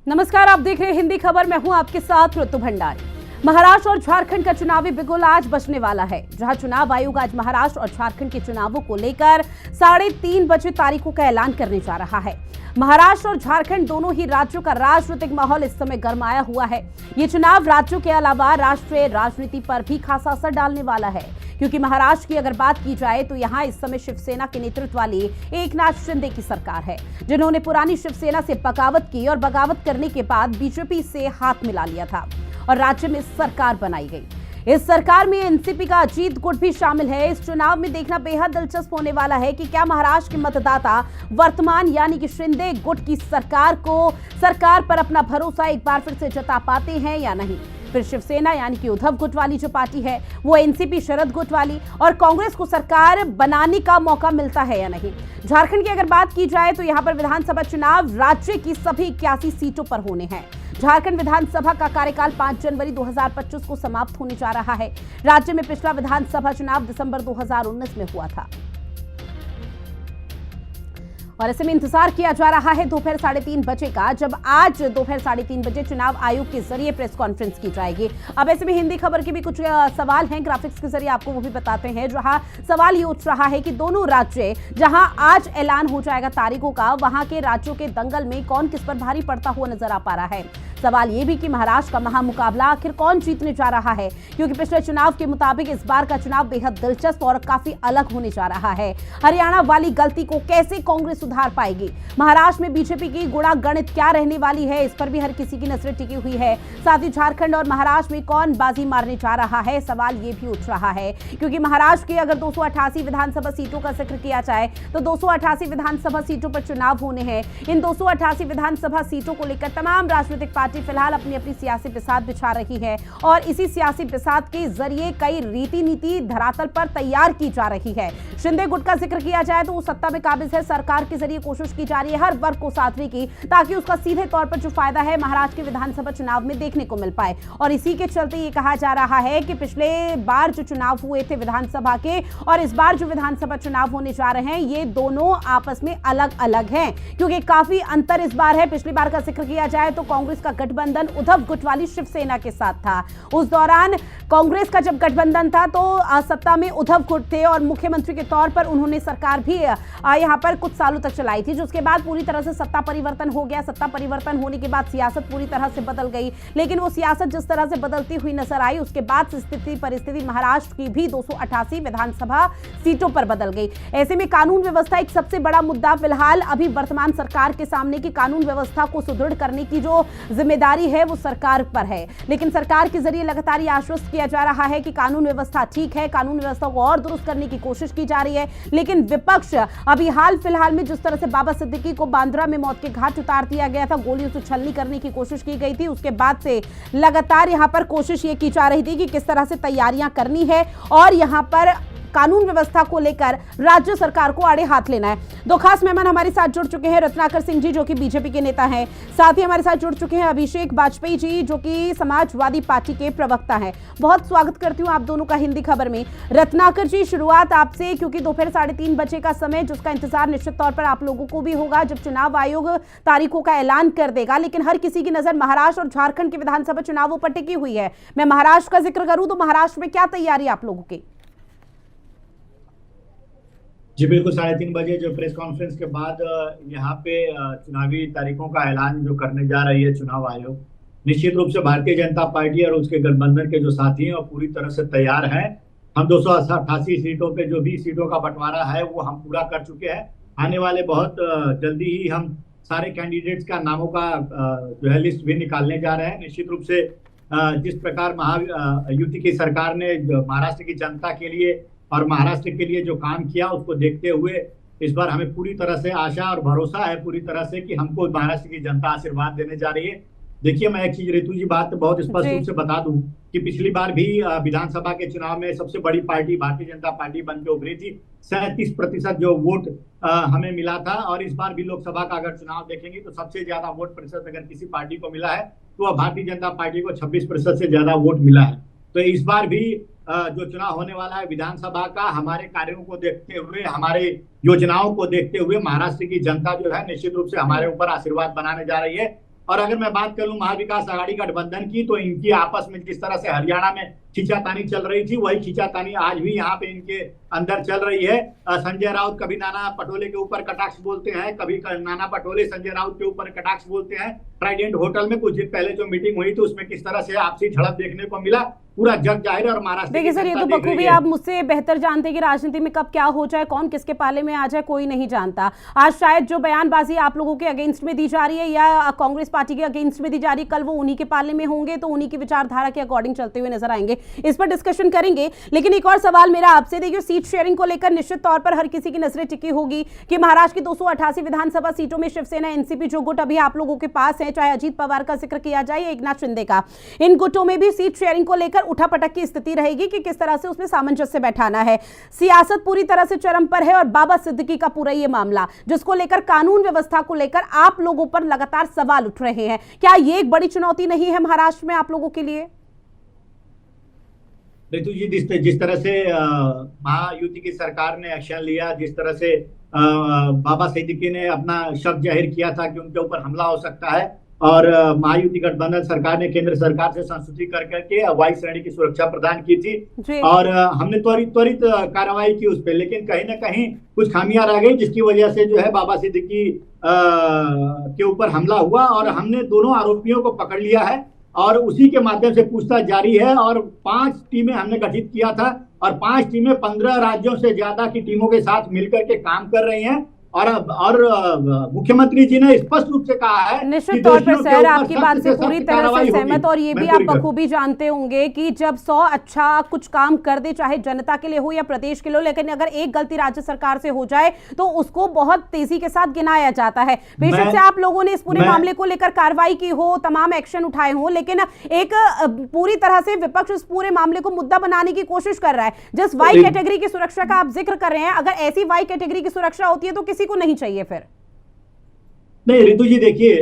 नमस्कार, आप देख रहे हैं हिंदी खबर। मैं हूं आपके साथ ऋतु भंडारी। महाराष्ट्र और झारखंड का चुनावी बिगुल आज बजने वाला है, जहां चुनाव आयोग आज महाराष्ट्र और झारखंड के चुनावों को लेकर 3:30 बजे तारीखों का ऐलान करने जा रहा है। महाराष्ट्र और झारखंड दोनों ही राज्यों का राजनीतिक माहौल इस समय गरमाया हुआ है। ये चुनाव राज्यों के अलावा राष्ट्रीय राजनीति पर भी खासा असर डालने वाला है, क्योंकि महाराष्ट्र की अगर बात की जाए तो यहाँ इस समय शिवसेना के नेतृत्व वाली एकनाथ शिंदे की सरकार है, जिन्होंने पुरानी शिवसेना से बगावत की और बगावत करने के बाद बीजेपी से हाथ मिला लिया था और राज्य में सरकार बनाई गई। इस सरकार में एनसीपी का अजीत गुट भी शामिल है। इस चुनाव में देखना बेहद दिलचस्प होने वाला है कि क्या महाराष्ट्र के मतदाता वर्तमान यानी कि शिंदे गुट की सरकार पर अपना भरोसा एक बार फिर से जता पाते हैं या नहीं। फिर शिवसेना यानी कि उद्धव गुट वाली जो पार्टी है, वो एनसीपी शरद गुट वाली और कांग्रेस को सरकार बनाने का मौका मिलता है या नहीं। झारखंड की अगर बात की जाए तो यहाँ पर विधानसभा चुनाव राज्य की सभी 81 सीटों पर होने हैं। झारखंड विधानसभा का कार्यकाल 5 जनवरी 2025 को समाप्त होने जा रहा है। राज्य में पिछला विधानसभा चुनाव दिसंबर 2019 में हुआ था और ऐसे में इंतजार किया जा रहा है दोपहर 3:30 बजे का, जब आज दोपहर 3:30 बजे चुनाव आयोग के जरिए प्रेस कॉन्फ्रेंस की जाएगी। अब ऐसे में हिंदी खबर के भी कुछ सवाल हैं, ग्राफिक्स के जरिए आपको वो भी बताते हैं। जहां सवाल ये उठ रहा है कि दोनों राज्य जहां आज ऐलान हो जाएगा तारीखों का, वहां के राज्यों के दंगल में कौन किस पर भारी पड़ता हुआ नजर आ पा रहा है। सवाल ये भी कि महाराष्ट्र का महामुकाबला आखिर कौन जीतने जा रहा है, क्योंकि पिछले चुनाव के मुताबिक इस बार का चुनाव बेहद दिलचस्प और काफी अलग होने जा रहा है। हरियाणा वाली गलती को कैसे कांग्रेस सुधार पाएगी, महाराष्ट्र में बीजेपी की गुणागणित क्या रहने वाली है, इस पर भी हर किसी की नजरें टिकी हुई है। साथ ही झारखंड और महाराष्ट्र में कौन बाजी मारने जा रहा है, सवाल ये भी उठ रहा है, क्योंकि महाराष्ट्र की अगर 288 विधानसभा सीटों का जिक्र किया जाए तो 288 विधानसभा सीटों पर चुनाव होने हैं। इन 288 विधानसभा सीटों को लेकर तमाम राजनीतिक पार्टी फिलहाल अपनी अपनी सियासी बिसात बिछा रही है और इसी सियासी बिसात के जरिए कई रीति नीति धरातल पर तैयार की जा रही है। शिंदे गुट का जिक्र किया जाए तो वो सत्ता में काबिज है। सरकार के जरिए कोशिश की जा रही है हर वर्ग को साधने की, ताकि उसका सीधे तौर पर जो फायदा है महाराष्ट्र के विधानसभा चुनाव में देखने को मिल पाए। और इसी के चलते ये कहा जा रहा है कि पिछले बार जो चुनाव हुए थे विधानसभा के और इस बार जो विधानसभा चुनाव होने जा रहे हैं, ये दोनों आपस में अलग अलग हैं, क्योंकि काफी अंतर इस बार है। पिछली बार का जिक्र किया जाए तो कांग्रेस का गठबंधन उद्धव गुट वाली शिवसेना के साथ था। उस दौरान कांग्रेस का जब गठबंधन था तो सत्ता में उद्धव गुट थे और मुख्यमंत्री के तौर पर उन्होंने सरकार भी यहां पर कुछ सालों तक चलाई थी, जिसके बाद पूरी तरह से सत्ता परिवर्तन हो गया। सत्ता परिवर्तन होने के बाद सियासत पूरी तरह से बदल गई, लेकिन वो सियासत जिस तरह से बदलती हुई नजर आई, उसके बाद परिस्थिति महाराष्ट्र की भी 288 विधानसभा सीटों पर बदल गई। ऐसे में कानून व्यवस्था एक सबसे बड़ा मुद्दा फिलहाल अभी वर्तमान सरकार के सामने की कानून व्यवस्था को सुदृढ़ करने की जो जिम्मेदारी है वो सरकार पर है। लेकिन सरकार के जरिए लगातार ये आश्वस्त किया जा रहा है कि कानून व्यवस्था ठीक है, कानून व्यवस्था को और दुरुस्त करने की कोशिश की जा रही है। लेकिन विपक्ष अभी हाल फिलहाल में जिस तरह से बाबा सिद्दीकी को बांद्रा में मौत के घाट उतार दिया गया था, गोलियों से छलनी करने की कोशिश की गई थी, उसके बाद से लगातार यहां पर कोशिश ये की जा रही थी कि किस तरह से तैयारियां करनी है और यहां पर कानून व्यवस्था को लेकर राज्य सरकार को आड़े हाथ लेना है। दो खास मेहमान हमारे साथ जुड़ चुके हैं, रत्नाकर सिंह जी जो कि बीजेपी के नेता हैं, साथ ही हमारे साथ जुड़ चुके हैं अभिषेक वाजपेयी जी जो कि समाजवादी पार्टी के प्रवक्ता हैं। बहुत स्वागत करती हूं आप दोनों का हिंदी खबर में। रत्नाकर जी, शुरुआत आपसे, क्योंकि दोपहर 3:30 बजे का समय जिसका इंतजार निश्चित तौर पर आप लोगों को भी होगा जब चुनाव आयोग तारीखों का ऐलान कर देगा, लेकिन हर किसी की नजर महाराष्ट्र और झारखंड के विधानसभा चुनावों पर टिकी हुई है। मैं महाराष्ट्र का जिक्र करूं तो महाराष्ट्र में क्या तैयारी आप लोगों की? जी बिल्कुल, 3:30 बजे जो प्रेस कॉन्फ्रेंस के बाद यहाँ पे चुनावी तारीखों का ऐलान जो करने जा रही है चुनाव आयोग, निश्चित रूप से भारतीय जनता पार्टी और उसके गठबंधन के जो साथी हैं वो पूरी तरह से तैयार हैं। हम 288 सीटों पे जो भी सीटों का बंटवारा है वो हम पूरा कर चुके हैं। आने वाले बहुत जल्दी ही हम सारे कैंडिडेट्स का नामों का जो है लिस्ट भी निकालने जा रहे हैं। निश्चित रूप से जिस प्रकार महायुति की सरकार ने महाराष्ट्र की जनता के लिए और महाराष्ट्र के लिए जो काम किया उसको देखते हुए इस बार हमें पूरी तरह से आशा और भरोसा है पूरी तरह से कि हमको महाराष्ट्र की जनता आशीर्वाद देने जा रही है। देखिए, मैं एक चीज ऋतु जी बात बहुत स्पष्ट रूप से बता दूं कि पिछली बार भी विधानसभा के चुनाव में सबसे बड़ी पार्टी भारतीय जनता पार्टी बन के उभरी थी। 37% जो वोट हमें मिला था और इस बार भी लोकसभा का अगर चुनाव देखेंगे तो सबसे ज्यादा वोट प्रतिशत अगर किसी पार्टी को मिला है तो वह भारतीय जनता पार्टी को 26% से ज्यादा वोट मिला है। तो इस बार भी जो चुनाव होने वाला है विधानसभा का, हमारे कार्यों को देखते हुए, हमारे योजनाओं को देखते हुए महाराष्ट्र की जनता जो है निश्चित रूप से हमारे ऊपर आशीर्वाद बनाने जा रही है। और अगर मैं बात करूं महाविकास आघाड़ी गठबंधन की, तो इनकी आपस में जिस तरह से हरियाणा में खींचातानी चल रही थी, वही खींचातानी आज भी यहाँ पे इनके अंदर चल रही है। संजय राउत कभी नाना पटोले के ऊपर कटाक्ष बोलते हैं, कभी नाना पटोले संजय राउत के ऊपर कटाक्ष बोलते हैं। ट्राइडेंट होटल में कुछ दिन पहले जो मीटिंग हुई थी उसमें किस तरह से आपसी झड़प देखने को मिला, पूरा जग जाहिर। और महाराष्ट्र देखिए सर, ये तो बखूबी आप मुझसे बेहतर जानते हैं कि राजनीति में कब क्या हो जाए, कौन किसके पाले में आ जाए, कोई नहीं जानता। आज शायद जो बयानबाजी आप लोगों के अगेंस्ट में दी जा रही है या कांग्रेस पार्टी के अगेंस्ट में दी जा रही है, कल वो उन्हीं के पाले में होंगे तो उन्हीं की विचारधारा के अकॉर्डिंग चलते हुए नजर आएंगे। इस पर डिस्कशन करेंगे, लेकिन एक और सवाल मेरा आपसे, देखिए सीट शेयरिंग को लेकर निश्चित तौर पर हर किसी की नजरें टिकी होगी कि महाराष्ट्र की 288 विधानसभा सीटों में शिवसेना, एनसीपी जो गुट अभी आप लोगों के पास है, चाहे अजीत पवार का जिक्र किया जाए या एकनाथ शिंदे का, इन गुटों में भी सीट शेयरिंग को लेकर उठापटक की स्थिति रहेगी कि किस तरह से उसमें सामंजस्य बैठाना है। सियासत पूरी तरह से चरम पर है और बाबा सिद्दीकी का पूरा ये मामला, जिसको लेकर कानून व्यवस्था को लेकर आप लोगों पर लगातार सवाल उठ रहे हैं, क्या ये एक बड़ी चुनौती नहीं है महाराष्ट्र में आप लोगों के लिए? रितु जी, जिस तरह से महायुति की सरकार ने एक्शन लिया, जिस तरह से बाबा सिद्दीकी ने अपना शक जाहिर किया था कि उनके ऊपर हमला हो सकता है, और महायुति गठबंधन सरकार ने केंद्र सरकार से संस्तुति कर करके अगुवाई श्रेणी की सुरक्षा प्रदान की थी और हमने त्वरित कार्रवाई की उस पर। लेकिन कहीं ना कहीं कुछ खामियां रह गई, जिसकी वजह से जो है बाबा सिद्दीकी के ऊपर हमला हुआ और हमने दोनों आरोपियों को पकड़ लिया है और उसी के माध्यम से पूछताछ जारी है। और 5 टीमें हमने गठित किया था और 5 टीमें 15 राज्यों से ज्यादा की टीमों के साथ मिलकर के काम कर रही हैं। और मुख्यमंत्री जी ने स्पष्ट रूप से कहा है, निश्चित तौर पर सर आपकी बात से पूरी तरह से सहमत, और ये भी आप बखूबी जानते होंगे कि जब 100 अच्छा कुछ काम कर दे, चाहे जनता के लिए हो या प्रदेश के लिए हो, लेकिन अगर एक गलती राज्य सरकार से हो जाए तो उसको बहुत तेजी के साथ गिनाया जाता है। बेशक से आप लोगों ने इस पूरे मामले को लेकर कार्रवाई की हो, तमाम एक्शन उठाए हो, लेकिन एक पूरी तरह से विपक्ष इस पूरे मामले को मुद्दा बनाने की कोशिश कर रहा है। जिस वाई कैटेगरी की सुरक्षा का आप जिक्र कर रहे हैं, अगर ऐसी वाई कैटेगरी की सुरक्षा होती है तो किसी को नहीं चाहिए फिर? नहीं रितु जी, देखिए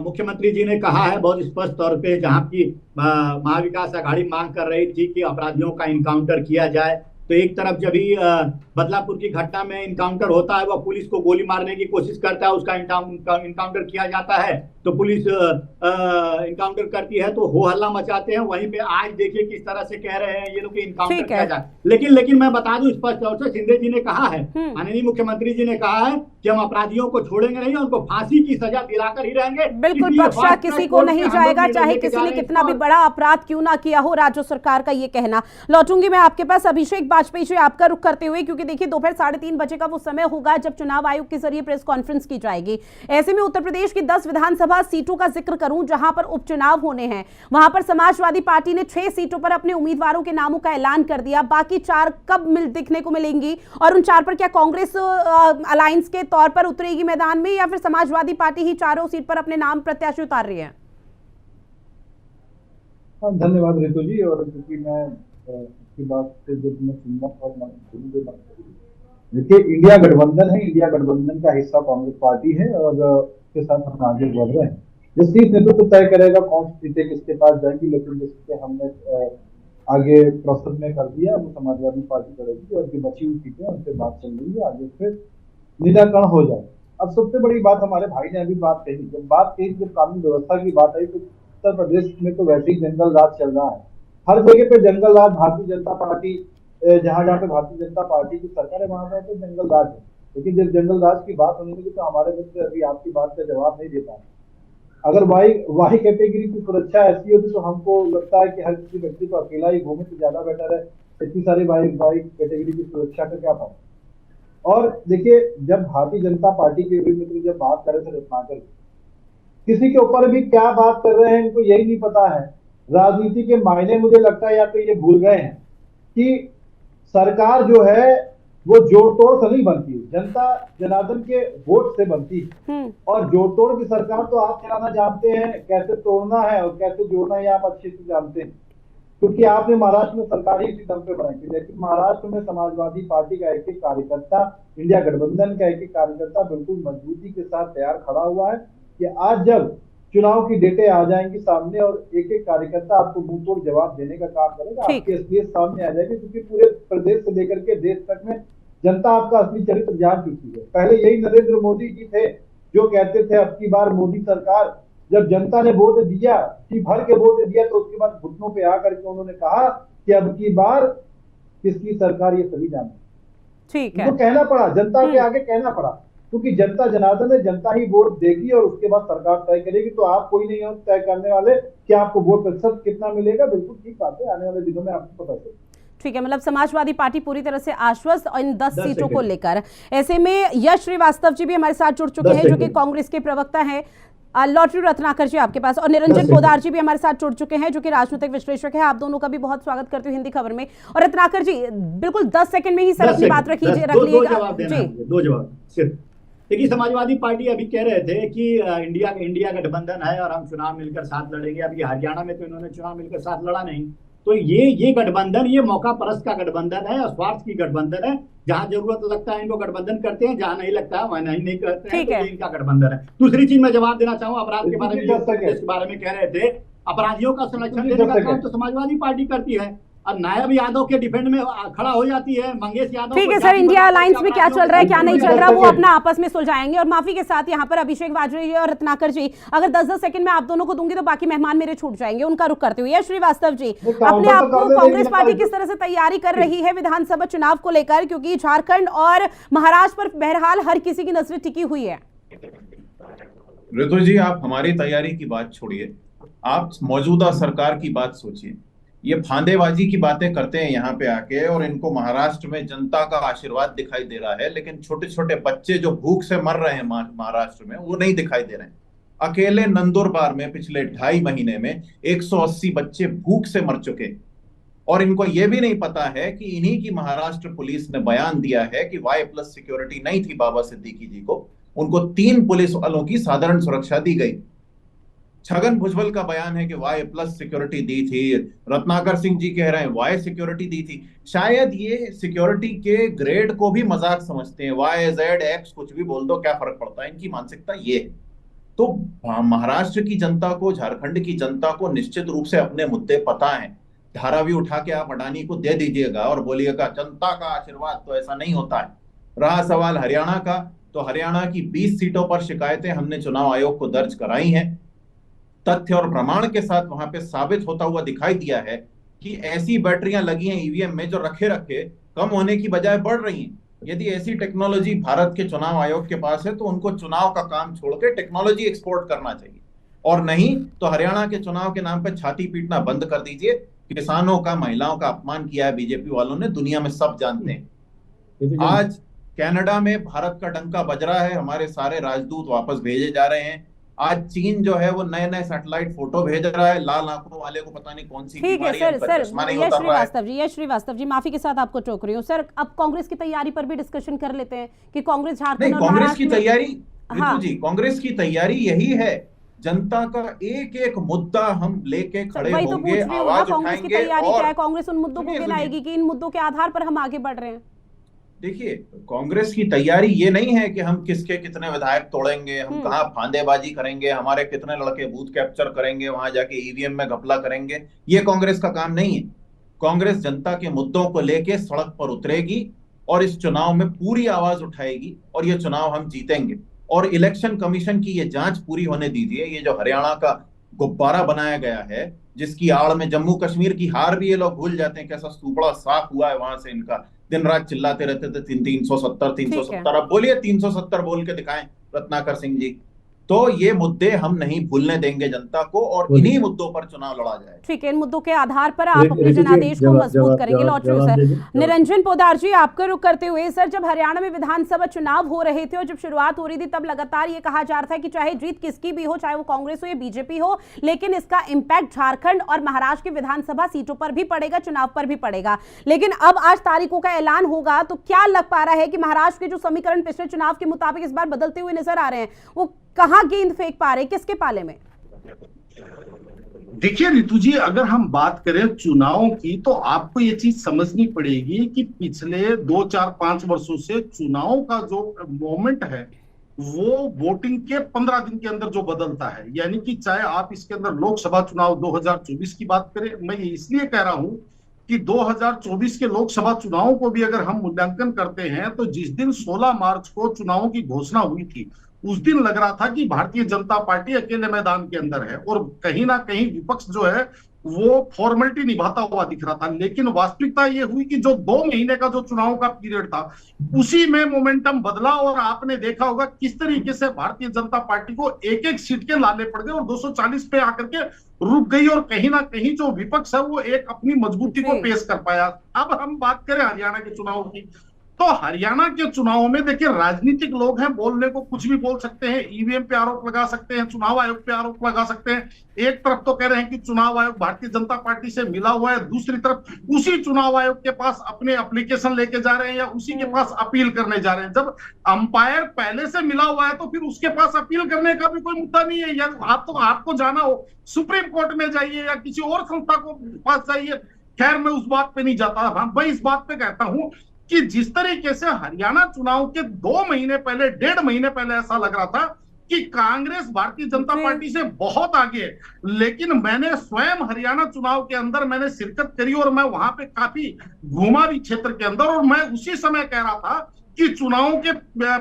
मुख्यमंत्री जी ने कहा है बहुत स्पष्ट तौर पे, जहां की महाविकास आघाड़ी मांग कर रही थी कि अपराधियों का इनकाउंटर किया जाए, तो एक तरफ जब भी बदलापुर की घटना में इनकाउंटर होता है, वह पुलिस को गोली मारने की कोशिश करता है, उसका इनकाउंटर किया जाता है, तो पुलिस इनकाउंटर करती है तो हो हल्ला मचाते हैं। वहीं पे आज देखिए किस तरह से कह रहे हैं ये लोग इनकाउंटर किया जाए। लेकिन मैं बता दूं स्पष्ट तौर से, शिंदे जी ने कहा है, माननीय मुख्यमंत्री जी ने कहा है कि हम अपराधियों को छोड़ेंगे नहीं, उनको फांसी की सजा दिलाकर ही रहेंगे। बिल्कुल, बख्शा किसी को नहीं जाएगा, चाहे किसी ने कितना भी बड़ा अपराध क्यों ना किया हो, राज्य सरकार का ये कहना। लौटूंगी मैं आपके पास अभिषेक वाजपेयी जी, आपका रुख करते हुए, क्योंकि देखिए दोपहर 3:30 बजे का वो समय होगा जब चुनाव आयोग के जरिए प्रेस कॉन्फ्रेंस की जाएगी। ऐसे में उत्तर प्रदेश की 10 विधानसभा सीटों का जिक्र करूं जहां पर उपचुनाव होने हैं, वहां पर समाजवादी पार्टी ने 6 सीटों पर अपने उम्मीदवारों के नामों का ऐलान कर दिया। बाकी 4 कब दिखने को मिलेंगी और उन 4 पर क्या कांग्रेस अलायंस के तौर पर उतरेगी मैदान में, या फिर समाजवादी पार्टी ही चारों सीट पर अपने नाम प्रत्याशी उतार रही है? धन्यवाद रितु जी। और क्योंकि मैं की बात से जब मैं सुनना और देखिए, इंडिया गठबंधन है, इंडिया गठबंधन का हिस्सा कांग्रेस पार्टी है और उसके साथ हम आगे बढ़ रहे हैं। जिस चीज नेतृत्व तय करेगा कौन सी सीटें किसके पास जाएंगी, लेकिन जिससे हमने आगे प्रोसेस में कर दिया वो समाजवादी पार्टी करेगी और जो बची हुई सीटें उन पर बात चल रही है, आगे फिर निराकरण हो जाए। अब सबसे बड़ी बात हमारे भाई ने अभी बात कही, जब कानून व्यवस्था की बात आई तो उत्तर प्रदेश में तो वैसे ही जंगल राज चल रहा है, हर जगह पे जंगल राज। भारतीय जनता पार्टी जहां पे भारतीय जनता पार्टी की सरकार है वहां पर तो जंगल राज है, लेकिन जब जंगल राज की बात होने लगी तो हमारे मित्र अभी आपकी बात का जवाब नहीं दे पाए। अगर वाई कैटेगरी की सुरक्षा ऐसी होती तो हमको लगता है कि हर किसी व्यक्ति को अकेला ही घूमे तो ज्यादा बेटर है। इतनी सारी वाई कैटेगरी की सुरक्षा का क्या फायदा? और देखिए, जब भारतीय जनता पार्टी के मित्र जब बात कर रहे थे रत्नाकर, किसी के ऊपर भी क्या बात कर रहे हैं इनको यही नहीं पता है। राजनीति के मायने मुझे लगता है या तो ये भूल गए हैं कि सरकार जो है वो जोड़ तोड़ से नहीं बनती, जनता जनार्दन के वोट से बनती है। और जोड़ तोड़ की सरकार तो आप चलाना जानते हैं, कैसे तोड़ना है और कैसे जोड़ना है आप अच्छे से जानते हैं, क्योंकि आपने महाराष्ट्र में सरकार ही इसी दम पे बनाई थी। लेकिन महाराष्ट्र में समाजवादी पार्टी का एक कार्यकर्ता, इंडिया गठबंधन का एक कार्यकर्ता बिल्कुल मजबूती के साथ तैयार खड़ा हुआ है कि आज जब चुनाव की डेटें आ जाएंगी सामने और एक एक कार्यकर्ता आपको मुंह तोड़ जवाब देने का काम करेगा, आपकी असलियत सामने आ जाएगी, क्योंकि पूरे प्रदेश से लेकर के देश तक में जनता आपका असली चरित्र जान चुकी है। पहले यही नरेंद्र मोदी जी थे जो कहते थे अब की बार मोदी सरकार जब जनता ने वोट दिया, जी भर के वोट दिया, तो उसके बाद घुटनों पे आकर के उन्होंने कहा कि अब की बार किसकी सरकार, ये सभी जानते। ठीक है। उनको कहना पड़ा, जनता के आगे कहना पड़ा, क्योंकि जनता जनार्दन है, जनता ही वोट देगी और उसके बाद सरकार तय करेगी। तो आप कोई नहीं हो तय करने वाले कि आपको वोट प्रतिशत कितना मिलेगा। बिल्कुल ठीक बात है, आने वाले दिनों में आपको पता चलेगा। ठीक है, मतलब समाजवादी पार्टी पूरी तरह से आश्वस्त इन 10 सीटों को लेकर। ऐसे में यश श्रीवास्तव जी भी हमारे साथ जुड़ चुके हैं, जो कि कांग्रेस के प्रवक्ता हैं। लॉटरी रत्नाकर जी आपके पास, और निरंजन पोदार जी भी हमारे साथ जुड़ चुके हैं, जो कि राजनीतिक विश्लेषक है। आप दोनों का भी बहुत स्वागत करती हूँ हिंदी खबर में। और रत्नाकर जी, बिल्कुल 10 सेकंड में ही सर अपनी बात रख लीजिएगा जी। दो जवाब सिर्फ। देखिए, समाजवादी पार्टी अभी कह रहे थे कि इंडिया गठबंधन है और हम चुनाव मिलकर साथ लड़ेंगे। अभी हरियाणा में तो इन्होंने चुनाव मिलकर साथ लड़ा नहीं। तो ये गठबंधन, ये मौका परस्त का गठबंधन है और स्वार्थ की गठबंधन है। जहां जरूरत लगता है इनको गठबंधन करते हैं, जहां नहीं लगता है वहां नहीं करते हैं। तो ये इनका गठबंधन है। दूसरी चीज मैं जवाब देना चाहूँ, अपराध के बारे में, इसके बारे में कह रहे थे, अपराधियों का संरक्षण देने का काम तो समाजवादी पार्टी करती है और नायब यादव के डिफेंड में खड़ा हो जाती है मंगेश यादव। ठीक है सर, इंडिया अलायंस में क्या चल रहा है क्या नहीं चल रहा, वो अपना आपस में सुलझाएंगे। और माफी के साथ यहाँ पर अभिषेक वाजपेयी जी और रत्नाकर जी, अगर 10-10 सेकंड में आप दोनों को दूंगी तो बाकी मेहमान मेरे छूट जाएंगे, उनका रुख करते हुए। श्रीवास्तव जी, अपने आप को कांग्रेस पार्टी किस तरह से तैयारी कर रही है विधानसभा चुनाव को लेकर, क्योंकि झारखंड और महाराष्ट्र पर बहरहाल हर किसी की नजरें टिकी हुई है। ऋतु जी, आप हमारी तैयारी की बात छोड़िए, आप मौजूदा सरकार की बात सोचिए। ये फांदेबाजी की बातें करते हैं यहाँ पे आके, और इनको महाराष्ट्र में जनता का आशीर्वाद दिखाई दे रहा है, लेकिन छोटे छोटे बच्चे जो भूख से मर रहे हैं महाराष्ट्र में, वो नहीं दिखाई दे रहे हैं। अकेले नंदुरबार में पिछले 2.5 महीने में 180 बच्चे भूख से मर चुके, और इनको ये भी नहीं पता है कि इन्हीं की महाराष्ट्र पुलिस ने बयान दिया है कि Y+ सिक्योरिटी नहीं थी बाबा सिद्दीकी जी को, उनको 3 पुलिस वालों की साधारण सुरक्षा दी गई। छगन भुजबल का बयान है कि Y+ सिक्योरिटी दी थी, रत्नाकर सिंह जी कह रहे हैं Y सिक्योरिटी दी थी। शायद ये सिक्योरिटी के ग्रेड को भी मजाक समझते हैं, Y, Z, X कुछ भी बोल दो, क्या फर्क पड़ता है, इनकी मानसिकता ये है। तो महाराष्ट्र की जनता को, झारखंड की जनता को निश्चित रूप से अपने मुद्दे पता है। धारावी उठा के आप अडानी को दे दीजिएगा और बोलिएगा जनता का आशीर्वाद, तो ऐसा नहीं होता है। रहा सवाल हरियाणा का, तो हरियाणा की 20 सीटों पर शिकायतें हमने चुनाव आयोग को दर्ज कराई हैं। तथ्य और प्रमाण के साथ वहां पे साबित होता हुआ दिखाई दिया है कि ऐसी बैटरियां लगी हैं ईवीएम में जो रखे रखे कम होने की बजाय बढ़ रही हैं। यदि ऐसी टेक्नोलॉजी भारत के चुनाव आयोग के पास है तो उनको चुनाव का काम छोड़ के टेक्नोलॉजी एक्सपोर्ट करना चाहिए, और नहीं तो हरियाणा के चुनाव के नाम पर छाती पीटना बंद कर दीजिए। किसानों का, महिलाओं का अपमान किया है बीजेपी वालों ने, दुनिया में सब जानते हैं। आज कनाडा में भारत का डंका बज रहा है, हमारे सारे राजदूत वापस भेजे जा रहे हैं। आज चीन जो है वो नए नए सैटेलाइट फोटो भेज रहा है, लाल आंखों वाले को पता नहीं कौन सी बीमारी है, चश्मा नहीं उतर रहा है। यश श्रीवास्तव जी, माफी के साथ आपको टोक रही हूँ सर, अब कांग्रेस की तैयारी पर भी डिस्कशन कर लेते हैं कि कांग्रेस झारखंड और कांग्रेस की तैयारी, ऋतु जी, कांग्रेस की तैयारी यही है, जनता का एक एक मुद्दा हम लेके खड़े होंगे, आवाज कांग्रेस की तैयारी क्या है, कांग्रेस उन मुद्दों को गिनाएगी कि इन मुद्दों के आधार पर हम आगे बढ़ रहे हैं। देखिए, कांग्रेस की तैयारी ये नहीं है कि हम किसके कितने विधायक तोड़ेंगे, हम कहाँ फांदेबाजी करेंगे, हमारे कितने लड़के बूथ कैप्चर करेंगे, वहां जाके ईवीएम में घपला करेंगे, ये कांग्रेस का काम नहीं है। कांग्रेस जनता के मुद्दों को लेके सड़क पर उतरेगी और इस चुनाव में पूरी आवाज उठाएगी, और ये चुनाव हम जीतेंगे। और इलेक्शन कमीशन की ये जांच पूरी होने दीजिए। ये जो हरियाणा का गुब्बारा बनाया गया है, जिसकी आड़ में जम्मू कश्मीर की हार भी ये लोग भूल जाते हैं, कैसा सुपड़ा साफ हुआ है वहां से इनका, दिन रात चिल्लाते रहते थे 370, अब बोलिए 370 बोल के दिखाएं रत्नाकर सिंह जी। तो ये मुद्दे हम नहीं भूलने देंगे जनता को, और इन्हीं मुद्दों पर चुनाव लड़ा जाए। ठीक है, इन मुद्दों के आधार पर आप अपने जनादेश को मजबूत करेंगे। लॉटरी सर, निरंजन पोदार जी, आपका रुख करते हुए सर, जब हरियाणा में विधानसभा चुनाव हो रहे थे और जब शुरुआत हो रही थी, तब लगातार ये कहा जा रहा था कि चाहे जीत किसकी भी हो, चाहे वो कांग्रेस हो या बीजेपी हो, लेकिन इसका इंपैक्ट झारखंड और महाराष्ट्र की विधानसभा सीटों पर भी पड़ेगा, चुनाव पर भी पड़ेगा। लेकिन अब आज तारीखों का ऐलान होगा तो क्या लग पा रहा है कि महाराष्ट्र के जो समीकरण पिछले चुनाव के मुताबिक इस बार बदलते हुए नजर आ रहे हैं, वो कहां गेंद फेंक पा रहे, किसके पाले में? देखिए ऋतु जी, अगर हम बात करें चुनावों की, तो आपको ये चीज समझनी पड़ेगी कि पिछले 2, 4, 5 वर्षों से चुनाव का जो मोमेंट है वो वोटिंग के 15 दिन के अंदर जो बदलता है। यानी कि चाहे आप इसके अंदर लोकसभा चुनाव 2024 की बात करें, मैं इसलिए कह रहा हूं कि 2024 के लोकसभा चुनावों को भी अगर हम मूल्यांकन करते हैं, तो जिस दिन 16 मार्च को चुनावों की घोषणा हुई थी, उस दिन लग रहा था कि भारतीय जनता पार्टी अकेले मैदान के अंदर है और कहीं ना कहीं विपक्ष जो है वो फॉर्मेलिटी निभाता हुआ दिख रहा था। लेकिन वास्तविकता ये हुई कि जो 2 महीने का जो चुनाव का पीरियड था उसी में मोमेंटम बदला और आपने देखा होगा किस तरीके से भारतीय जनता पार्टी को एक एक सीट के लाले पड़ गए और 240 पे आकर के रुक गई और कहीं ना कहीं जो विपक्ष है वो एक अपनी मजबूती को पेश कर पाया। अब हम बात करें हरियाणा के चुनाव की, तो हरियाणा के चुनाव में देखिए राजनीतिक लोग हैं, बोलने को कुछ भी बोल सकते हैं, ईवीएम पे आरोप लगा सकते हैं, चुनाव आयोग पे आरोप लगा सकते हैं। एक तरफ तो कह रहे हैं कि चुनाव आयोग भारतीय जनता पार्टी से मिला हुआ है, दूसरी तरफ उसी चुनाव आयोग के पास अपने एप्लीकेशन लेके जा रहे हैं या उसी के पास अपील करने जा रहे हैं। जब अंपायर पहले से मिला हुआ है तो फिर उसके पास अपील करने का भी कोई मुद्दा नहीं है। या आप तो आपको जाना हो सुप्रीम कोर्ट में जाइए या किसी और संस्था को पास जाइए। खैर मैं उस बात पे नहीं जाता, मैं इस बात पे कहता हूं कि जिस तरीके से हरियाणा चुनाव के 2 महीने पहले, 1.5 महीने पहले ऐसा लग रहा था कि कांग्रेस भारतीय जनता पार्टी से बहुत आगे है, लेकिन मैंने स्वयं हरियाणा चुनाव के अंदर मैंने शिरकत करी और मैं वहां पे काफी घूमा भी क्षेत्र के अंदर और मैं उसी समय कह रहा था कि चुनावों के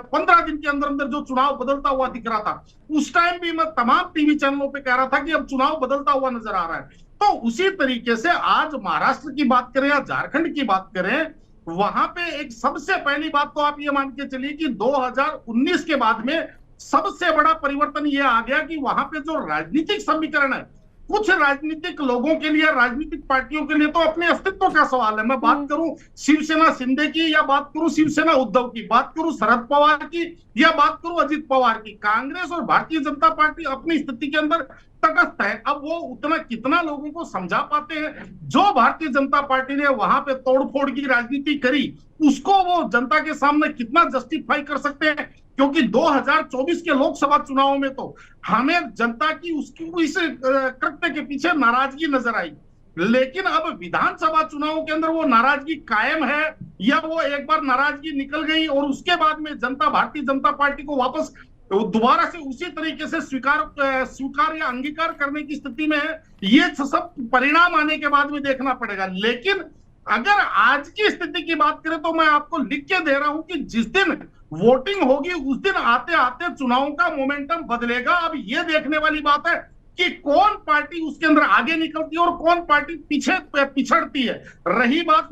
15 दिन के अंदर अंदर जो चुनाव बदलता हुआ दिख रहा था, उस टाइम भी मैं तमाम टीवी चैनलों पे कह रहा था कि अब चुनाव बदलता हुआ नजर आ रहा है। तो उसी तरीके से आज महाराष्ट्र की बात करें या झारखंड की बात करें, वहां पे एक सबसे पहली बात तो आप ये मान के चलिए कि 2019 के बाद में सबसे बड़ा परिवर्तन ये आ गया कि वहां पे जो राजनीतिक समीकरण है, कुछ राजनीतिक लोगों के लिए, राजनीतिक पार्टियों के लिए तो अपने अस्तित्व का सवाल है। मैं बात करूं शिवसेना शिंदे की या बात करूं शिवसेना उद्धव की, बात करूं शरद पवार की या बात करूं अजित पवार की, कांग्रेस और भारतीय जनता पार्टी अपनी स्थिति के अंदर तटस्थ है। अब वो उतना कितना लोगों को समझा पाते हैं, जो भारतीय जनता पार्टी ने वहां पे तोड़फोड़ की राजनीति करी उसको वो जनता के सामने कितना जस्टिफाई कर सकते हैं, क्योंकि 2024 के लोकसभा चुनाव में तो हमें जनता की उसकी इस कृत्य के पीछे नाराजगी नजर आई, लेकिन अब विधानसभा चुनाव के अंदर वो नाराजगी कायम है या वो एक बार नाराजगी निकल गई और उसके बाद में जनता भारतीय जनता पार्टी को वापस दोबारा से उसी तरीके से स्वीकार या अंगीकार करने की स्थिति में है, ये सब परिणाम आने के बाद में देखना पड़ेगा। लेकिन अगर आज की स्थिति की बात करें तो मैं आपको लिख के दे रहा हूं कि जिस दिन वोटिंग होगी उस दिन आते आते चुनाव का मोमेंटम बदलेगा। अब ये देखने वाली बात है कि कौन पार्टी उसके अंदर आगे निकलती है और कौन पार्टी पीछे पिछड़ती है। रही बात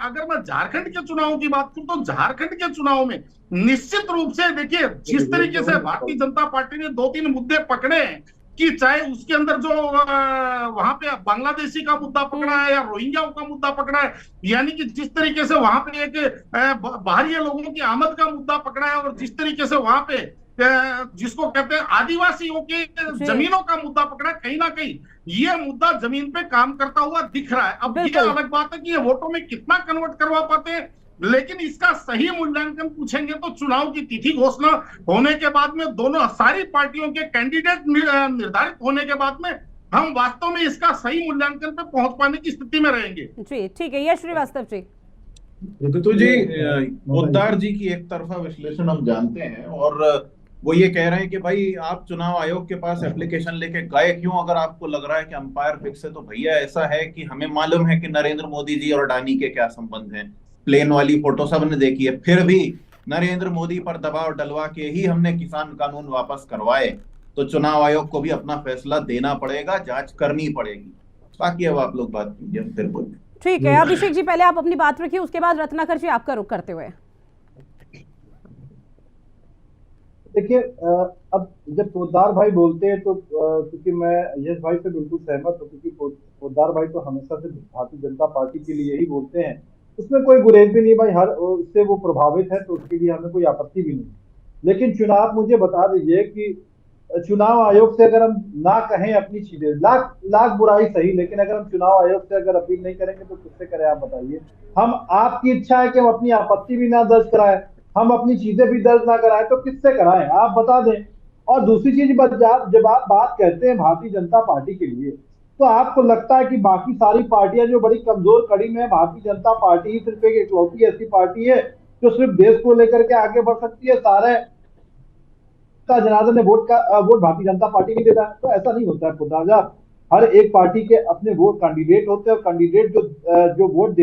अगर मैं झारखंड के चुनाव की बात करूं तो झारखंड के चुनाव में निश्चित रूप से देखिए जिस तरीके से भारतीय जनता पार्टी ने 2-3 मुद्दे पकड़े हैं कि चाहे उसके अंदर जो वहां पे बांग्लादेशी का मुद्दा पकड़ा है या रोहिंग्याओं का मुद्दा पकड़ा है, यानी कि जिस तरीके से वहां पे एक बाहरी लोगों की आमद का मुद्दा पकड़ा है और जिस तरीके से वहां पे जिसको कहते हैं आदिवासियों के जमीनों का मुद्दा पकड़ा, कहीं ना कहीं ये मुद्दा जमीन पे काम करता हुआ दिख रहा है। अब ये अलग बात है कि ये वोटों में कितना कन्वर्ट करवा पाते हैं, लेकिन इसका सही मूल्यांकन पूछेंगे तो चुनाव की तिथि घोषणा होने के बाद में दोनों सारी पार्टियों के कैंडिडेट निर्धारित होने के बाद में हम वास्तव में इसका सही मूल्यांकन पे पहुंच पाने की स्थिति में रहेंगे। जी ठीक है, यश श्रीवास्तव जी। तो जी पोद्दार जी की एक तरफा विश्लेषण हम जानते हैं और वो ये कह रहे हैं कि भाई आप चुनाव आयोग के पास एप्लीकेशन लेके गए क्यों, अगर आपको लग रहा है कि अंपायर फिक्स है। तो भैया ऐसा है कि हमें मालूम है कि नरेंद्र मोदी जी और अडानी के क्या संबंध हैं, प्लेन वाली फोटो सबने देखी है, फिर भी नरेंद्र मोदी पर दबाव डलवा के ही हमने किसान कानून वापस करवाए। तो चुनाव आयोग को भी अपना फैसला देना पड़ेगा, जांच करनी पड़ेगी। बाकी अब आप लोग बात कीजिए, फिर बोलिए। ठीक है अभिषेक जी, पहले आप अपनी बात रखिए, उसके बाद रत्नाकर जी आपका रुख करते हुए। देखिए अब जब पोद्दार भाई बोलते हैं तो क्योंकि मैं यश भाई से बिल्कुल सहमत हूँ, क्योंकि पोद्दार भाई तो हमेशा से भारतीय जनता पार्टी के लिए ही बोलते हैं, उसमें कोई गुरेज भी नहीं भाई, हर उससे वो प्रभावित है तो उसके लिए हमें कोई आपत्ति भी नहीं। लेकिन चुनाव मुझे बता दीजिए कि चुनाव आयोग से अगर हम ना कहें अपनी चीजें, लाख बुराई सही, लेकिन अगर हम चुनाव आयोग से अगर अपील नहीं करेंगे तो किससे करें आप बताइए। हम आपकी इच्छा है कि हम अपनी आपत्ति भी ना दर्ज कराएं, हम अपनी चीजें भी दर्ज ना कराएं, तो किससे कराएं आप बता दें। और दूसरी चीज जब आप बात करते हैं भारतीय जनता पार्टी के लिए, तो आपको लगता है कि बाकी सारी पार्टियां जो बड़ी कमजोर कड़ी में है, भारतीय जनता पार्टी ही सिर्फ एक इकलौती ऐसी पार्टी है जो सिर्फ देश को लेकर के आगे बढ़ सकती है, सारे का जनार्दन ने वोट भारतीय जनता पार्टी नहीं देता है। तो ऐसा नहीं होता है पुदाजा, हर एक पार्टी के अपने वोट कैंडिडेट होते हैं और कैंडिडेट जो वोट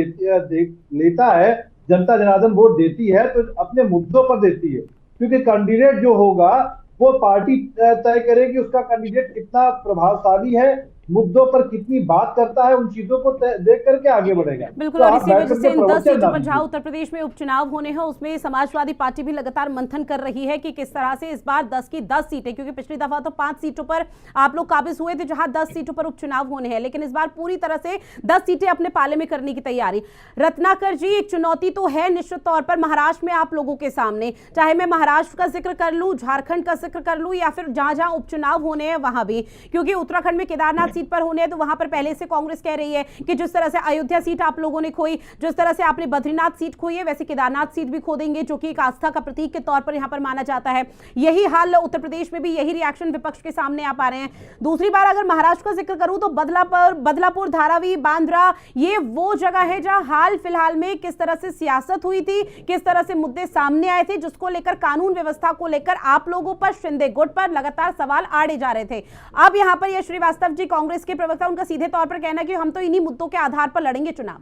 लेता है, जनता जनार्दन वोट देती है तो अपने मुद्दों पर देती है। क्योंकि कैंडिडेट जो होगा वो पार्टी तय करेगी उसका कैंडिडेट कितना प्रभावशाली है, मुद्दों पर कितनी बात करता है, उन चीजों को देख करके आगे बढ़ेगा। बिल्कुल, और इसी वजह से इन 10 सीटों पर जहां उत्तर प्रदेश में उपचुनाव होने हैं उसमें समाजवादी पार्टी भी लगातार मंथन कर रही है कि किस तरह से इस बार 10 की 10 सीटें, क्योंकि पिछली दफा तो 5 सीटों पर आप लोग काबिज हुए थे जहां 10 सीटों पर उपचुनाव होने हैं, लेकिन इस बार पूरी तरह से 10 सीटें अपने पाले में करने की तैयारी। रत्नाकर जी, एक चुनौती तो है निश्चित तौर पर महाराष्ट्र में आप लोगों के सामने, चाहे मैं महाराष्ट्र का जिक्र कर लूं, झारखंड का जिक्र कर लूं, या फिर जहां जहां उपचुनाव होने हैं वहां भी, क्योंकि उत्तराखंड में केदारनाथ सीट पर होने हैं तो वहां पर पहले से कांग्रेस कह रही है कि जिस तरह से अयोध्या सीट आप लोगों ने खोई, जिस तरह से आपने बद्रीनाथ सीट खोई है, वैसे केदारनाथ सीट भी खो देंगे, जो कि एक आस्था का प्रतीक के तौर पर यहां पर माना जाता है। यही हाल उत्तर प्रदेश में भी, यही रिएक्शन विपक्ष के सामने आ पा रहे हैं। दूसरी बार अगर महाराष्ट्र का जिक्र करूं तो बदलापुर, धारावी, बांद्रा, ये वो जगह है जहां हाल फिलहाल में किस तरह से सियासत हुई थी, किस तरह से मुद्दे सामने आए थे, जिसको लेकर कानून व्यवस्था को लेकर आप लोगों पर, शिंदे गुट पर लगातार सवाल आड़े जा रहे थे। अब यहां पर यह श्रीवास्तव जी, कांग्रेस के प्रवक्ता, उनका सीधे तौर पर कहना कि हम तो इन्हीं मुद्दों के आधार पर लड़ेंगे चुनाव।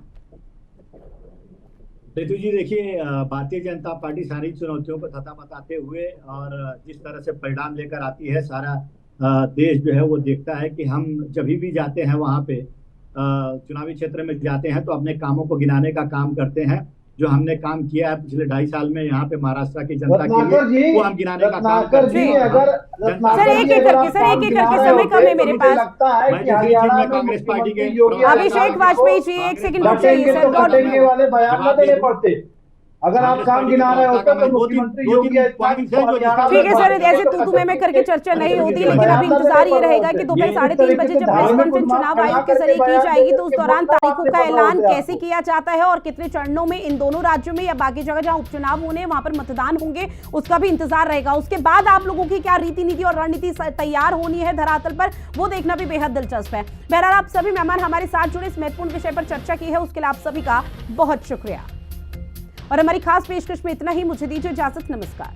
रितु जी, देखिए, भारतीय जनता पार्टी सारी चुनौतियों को थता बताते हुए और जिस तरह से परिणाम लेकर आती है, सारा देश जो है वो देखता है कि हम जब भी जाते हैं वहां पे चुनावी क्षेत्र में जाते हैं तो अपने कामों को गिनाने का काम करते हैं। जो हमने काम किया है पिछले 2.5 साल में यहाँ पे महाराष्ट्र की जनता के लिए, वो हम गिनाने का काम करते हैं। सर एक एक करके समय कम है मेरे पास। कांग्रेस पार्टी के अभिषेक वाजपेयी जी, एक सेकंड वाले बयान न देने पड़ते। अगर आप काम गिना रहे होते तो मुख्यमंत्री योगी ठीक है सर, ऐसे तू मैं करके चर्चा नहीं होती, लेकिन अभी इंतजार ये रहेगा कि दोपहर 3:30 बजे जब प्रेस कॉन्फ्रेंस चुनाव आयोग के जरिए की जाएगी तो उस दौरान तारीखों का ऐलान कैसे किया जाता है और कितने चरणों में इन दोनों राज्यों में या बाकी जगह जहां उपचुनाव होने वहां पर मतदान होंगे, उसका भी इंतजार रहेगा। उसके बाद आप लोगों की क्या रीति नीति और रणनीति तैयार होनी है धरातल पर, वो देखना भी बेहद दिलचस्प है। बहरहाल आप सभी मेहमान हमारे साथ जुड़े, इस महत्वपूर्ण विषय पर चर्चा की है, उसके लिए आप सभी का बहुत शुक्रिया। और हमारी खास पेशकश में इतना ही, मुझे दीजिए इजाजत, नमस्कार।